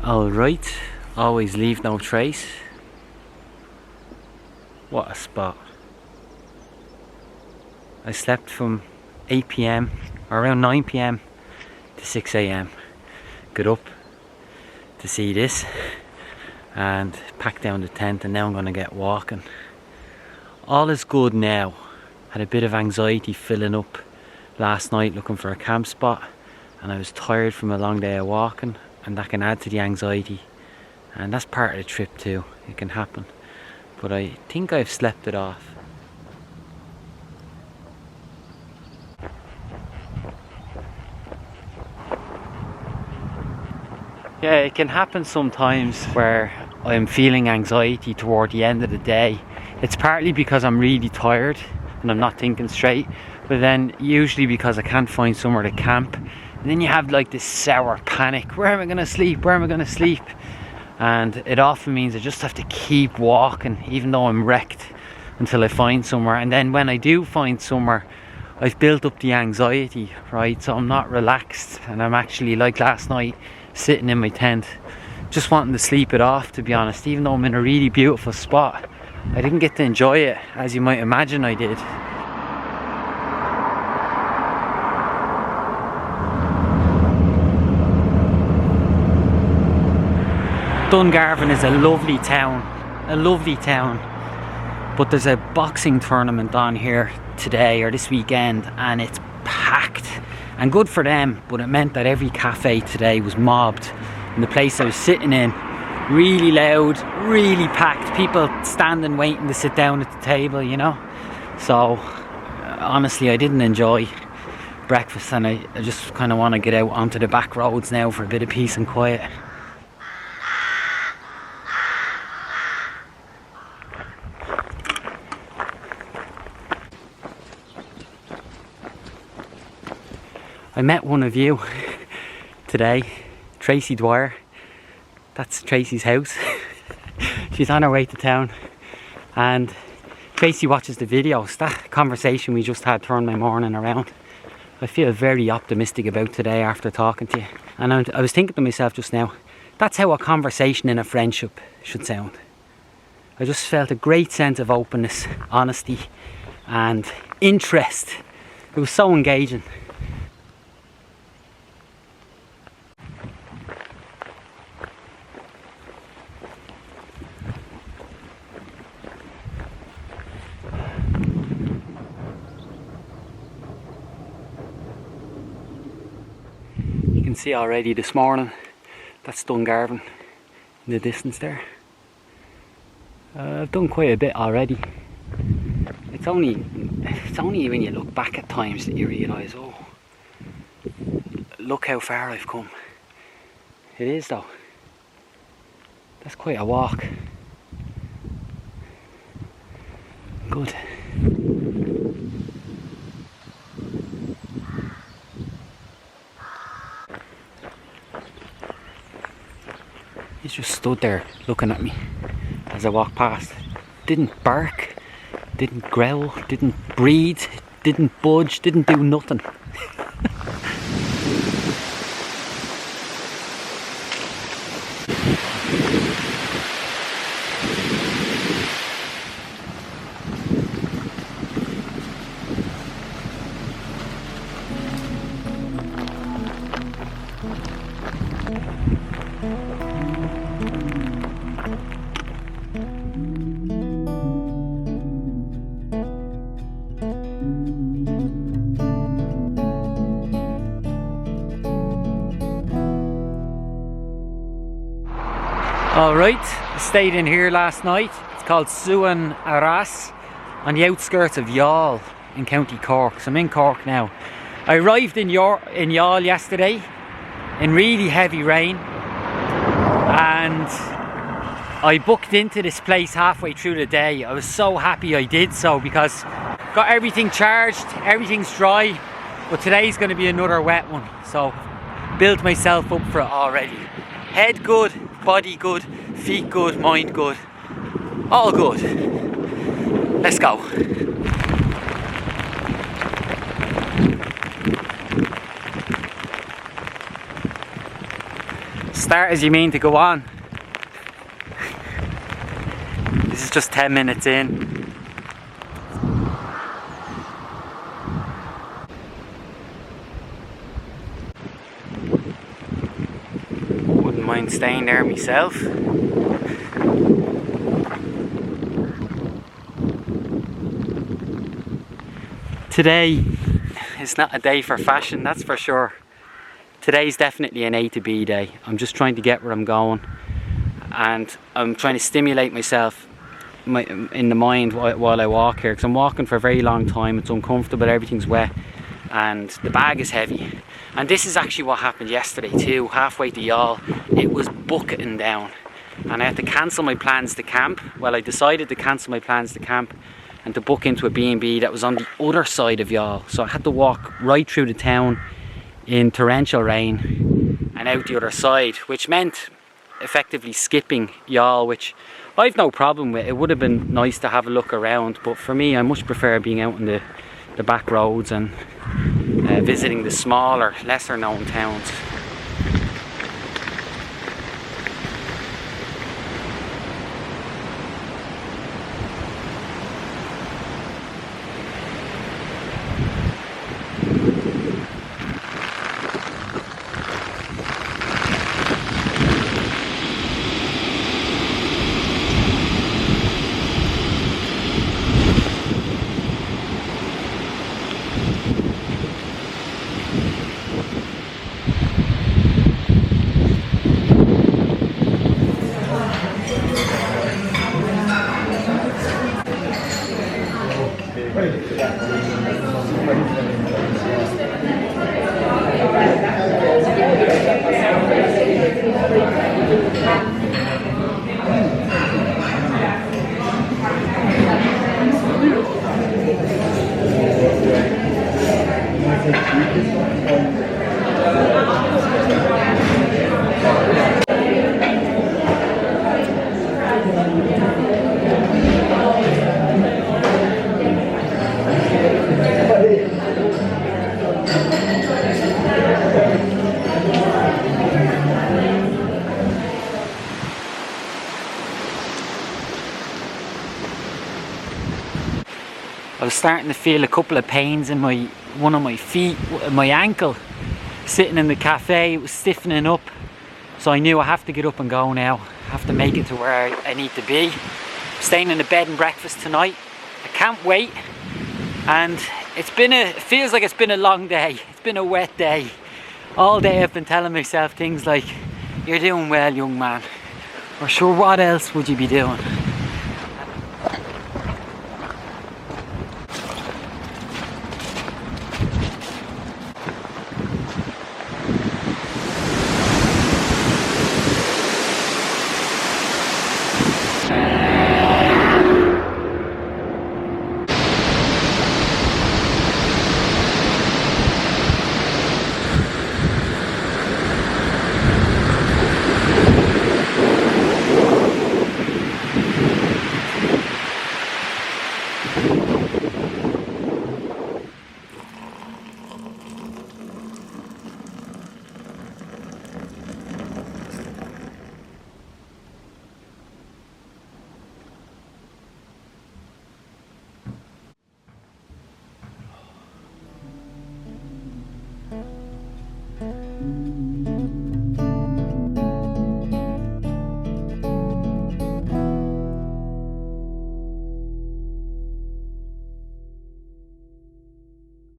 Alright, always leave no trace. What a spot. I slept from 8 p.m. or around 9 p.m. to 6 a.m. Got up to see this and packed down the tent, and now I'm going to get walking. All is good now. Had a bit of anxiety filling up last night looking for a camp spot, and I was tired from a long day of walking, and that can add to the anxiety, and that's part of the trip too. It can happen, but I think I've slept it off. Yeah, it can happen sometimes where I'm feeling anxiety toward the end of the day. It's partly because I'm really tired and I'm not thinking straight, but then usually because I can't find somewhere to camp. And then you have like this sour panic. Where am I going to sleep? Where am I going to sleep? And it often means I just have to keep walking even though I'm wrecked until I find somewhere. And then when I do find somewhere, I've built up the anxiety, right? So I'm not relaxed, and I'm actually, like last night, sitting in my tent just wanting to sleep it off, to be honest. Even though I'm in a really beautiful spot, I didn't get to enjoy it as you might imagine I did. Dungarvan is a lovely town, but there's a boxing tournament on here today or this weekend, and it's packed, and good for them, but it meant that every cafe today was mobbed. And the place I was sitting in, really loud, really packed, people standing waiting to sit down at the table, you know. So honestly, I didn't enjoy breakfast, and I just kind of want to get out onto the back roads now for a bit of peace and quiet. I met one of you today, Tracy Dwyer. That's Tracy's house. She's on her way to town, and Tracy watches the videos. That conversation we just had turned my morning around. I feel very optimistic about today after talking to you. And I was thinking to myself just now, that's how a conversation in a friendship should sound. I just felt a great sense of openness, honesty and interest. It was so engaging. You can see already this morning, that's Dungarvan in the distance there. I've done quite a bit already. It's only when you look back at times that you realise, oh, look how far I've come. It is though. That's quite a walk. Good. He's just stood there looking at me as I walked past. Didn't bark, didn't growl, didn't breathe, didn't budge, didn't do nothing. Alright, I stayed in here last night. It's called Suan Arras on the outskirts of Youghal in County Cork. So I'm in Cork now. I arrived in Youghal yesterday in really heavy rain, and I booked into this place halfway through the day. I was so happy I did so because got everything charged, everything's dry, but today's going to be another wet one. So built myself up for it already. Head good, body good, feet good, mind good, all good. Let's go. Start as you mean to go on. This is just 10 minutes in. Wouldn't mind staying there myself. Today is not a day for fashion, that's for sure. Today's definitely an A to B day. I'm just trying to get where I'm going, and I'm trying to stimulate myself in the mind while I walk here, because I'm walking for a very long time. It's uncomfortable, everything's wet, and the bag is heavy. And this is actually what happened yesterday too. Halfway to Youghal, it was bucketing down, and I had to cancel my plans to camp. Well, I decided to cancel my plans to camp and to book into a B&B that was on the other side of Youghal. So I had to walk right through the town in torrential rain and out the other side, which meant effectively skipping Youghal, which I've no problem with. It would have been nice to have a look around, but for me, I much prefer being out in the back roads and visiting the smaller, lesser known towns. I was starting to feel a couple of pains in one of my feet, my ankle. Sitting in the cafe, it was stiffening up. So I knew I have to get up and go now. I have to make it to where I need to be. I'm staying in a bed and breakfast tonight. I can't wait. And it feels like it's been a long day. It's been a wet day. All day I've been telling myself things like, "You're doing well, young man." Or "Sure, what else would you be doing?"